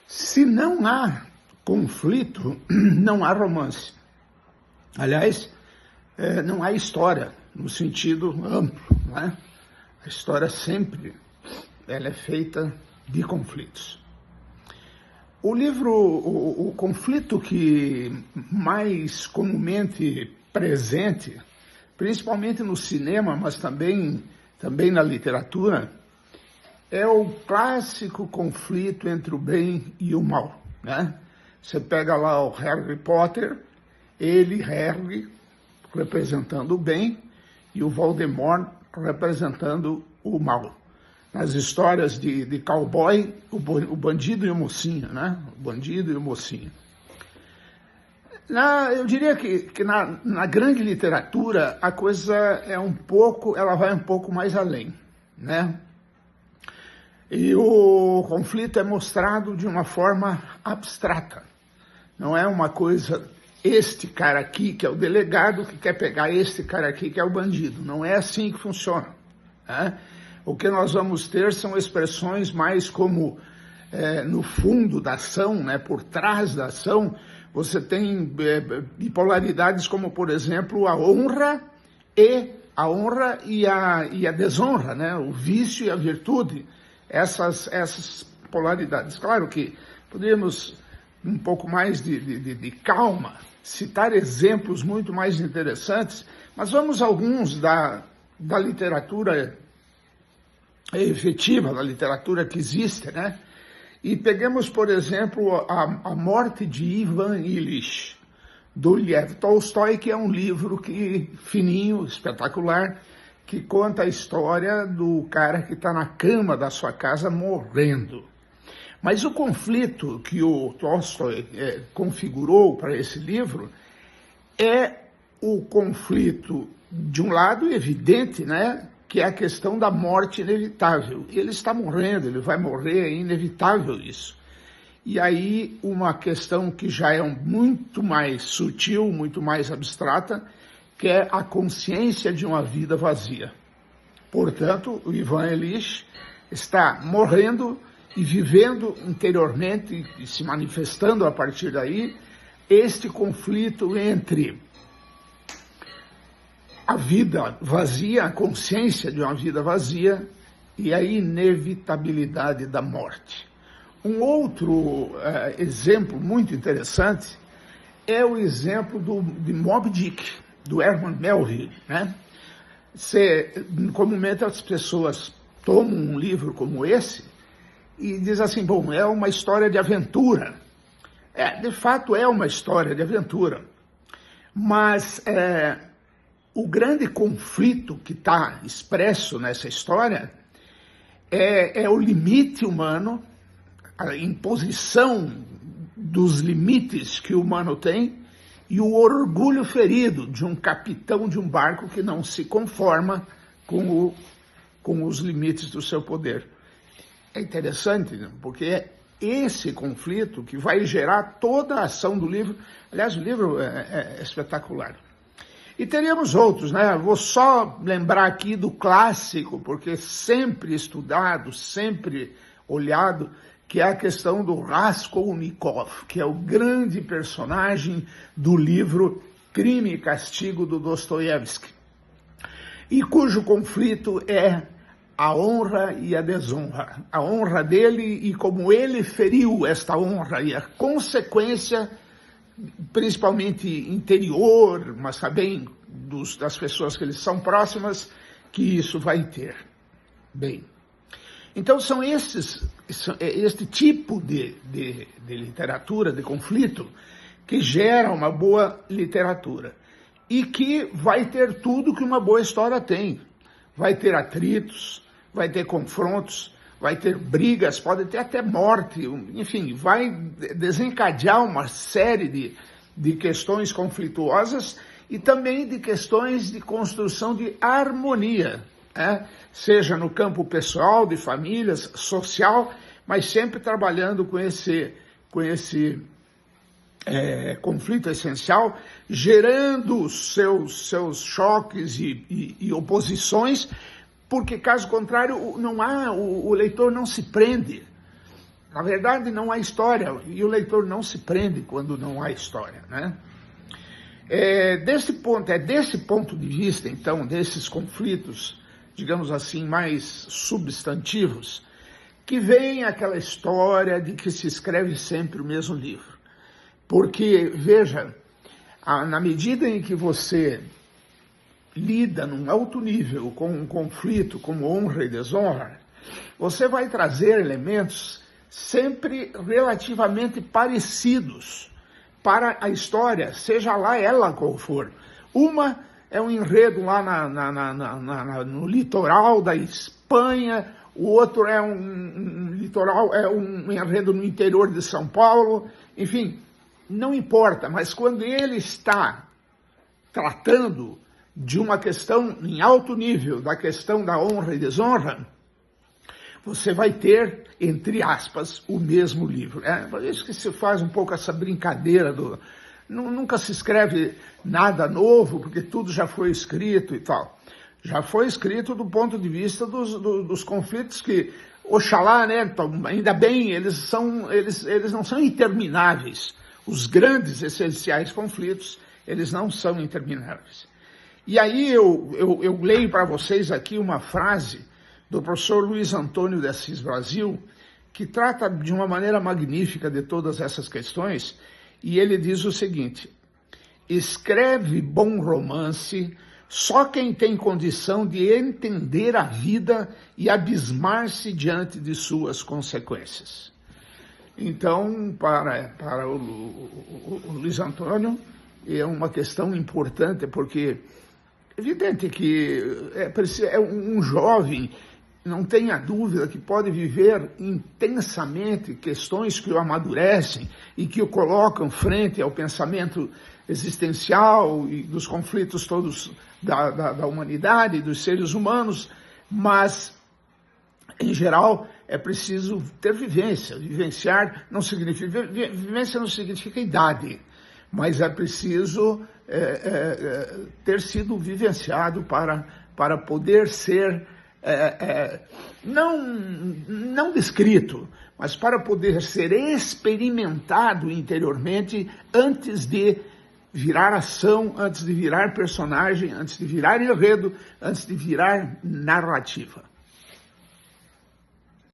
Se não há conflito, não há romance. Aliás, não há história, no sentido amplo, né? A história sempre ela é feita de conflitos. O livro, o conflito que mais comumente presente, principalmente no cinema, mas também na literatura, é o clássico conflito entre o bem e o mal, né? Você pega lá o Harry Potter, Harry, representando o bem, e o Voldemort representando o mal. Nas histórias de cowboy, o bandido e o mocinho, né? O bandido e o mocinho. Eu diria que na grande literatura a coisa ela vai um pouco mais além, né? E o conflito é mostrado de uma forma abstrata. Não é uma coisa, este cara aqui que é o delegado que quer pegar este cara aqui que é o bandido. Não é assim que funciona, né? O que nós vamos ter são expressões mais como no fundo da ação, né? Por trás da ação, você tem bipolaridades como, por exemplo, a honra e a desonra, né? O vício e a virtude. Essas polaridades. Claro que poderíamos, um pouco mais de calma, citar exemplos muito mais interessantes, mas vamos a alguns da literatura efetiva, da literatura que existe, né? E peguemos, por exemplo, a Morte de Ivan Illich, do Lev Tolstói, que é um livro fininho, espetacular, que conta a história do cara que está na cama da sua casa morrendo. Mas o conflito que o Tolstói configurou para esse livro é o conflito, de um lado, evidente, né, que é a questão da morte inevitável. Ele está morrendo, ele vai morrer, é inevitável isso. E aí uma questão que já é muito mais sutil, muito mais abstrata, que é a consciência de uma vida vazia. Portanto, o Ivan Illich está morrendo e vivendo interiormente e se manifestando a partir daí este conflito entre a vida vazia, a consciência de uma vida vazia e a inevitabilidade da morte. Um outro exemplo muito interessante é o exemplo de Moby Dick, do Herman Melville, né? Comumente as pessoas tomam um livro como esse e dizem assim, bom, é uma história de aventura. De fato é uma história de aventura, mas o grande conflito que está expresso nessa história é o limite humano, a imposição dos limites que o humano tem e o orgulho ferido de um capitão de um barco que não se conforma com os limites do seu poder. É interessante, né? Porque é esse conflito que vai gerar toda a ação do livro. Aliás, o livro é espetacular. E teríamos outros, né? Vou só lembrar aqui do clássico, porque sempre estudado, sempre olhado, que é a questão do Raskolnikov, que é o grande personagem do livro Crime e Castigo, do Dostoiévski, e cujo conflito é a honra e a desonra. A honra dele e como ele feriu esta honra e a consequência, principalmente interior, mas também das pessoas que lhes são próximas, que isso vai ter. Bem, então são este tipo de literatura, de conflito, que gera uma boa literatura e que vai ter tudo que uma boa história tem. Vai ter atritos, vai ter confrontos, vai ter brigas, pode ter até morte, enfim, vai desencadear uma série de questões conflituosas e também de questões de construção de harmonia, né? Seja no campo pessoal, de famílias, social, mas sempre trabalhando com esse conflito essencial, gerando seus choques e oposições, porque caso contrário o leitor não se prende. Na verdade, não há história, e o leitor não se prende quando não há história, né? Desse ponto de vista, então, desses conflitos, digamos assim, mais substantivos, que vem aquela história de que se escreve sempre o mesmo livro. Porque, veja, na medida em que você lida num alto nível com um conflito como honra e desonra, você vai trazer elementos sempre relativamente parecidos para a história, seja lá ela qual for. Uma é um enredo lá no litoral da Espanha, o outro é um enredo no interior de São Paulo, enfim, não importa, mas quando ele está tratando de uma questão em alto nível, da questão da honra e desonra, você vai ter, entre aspas, o mesmo livro. Por isso que se faz um pouco essa brincadeira nunca se escreve nada novo, porque tudo já foi escrito e tal. Já foi escrito do ponto de vista dos conflitos que, oxalá, né, ainda bem, eles não são intermináveis. Os grandes, essenciais conflitos, eles não são intermináveis. E aí eu leio para vocês aqui uma frase do professor Luiz Antônio de Assis Brasil, que trata de uma maneira magnífica de todas essas questões, e ele diz o seguinte: escreve bom romance só quem tem condição de entender a vida e abismar-se diante de suas consequências. Então, para o Luiz Antônio, é uma questão importante, porque é evidente que um jovem, não tenha dúvida, que pode viver intensamente questões que o amadurecem e que o colocam frente ao pensamento existencial e dos conflitos todos da humanidade, dos seres humanos, mas, em geral, é preciso ter vivência. Vivenciar não significa... Vivência não significa idade, mas é preciso ter sido vivenciado para poder ser... não descrito, mas para poder ser experimentado interiormente antes de virar ação, antes de virar personagem, antes de virar enredo, antes de virar narrativa.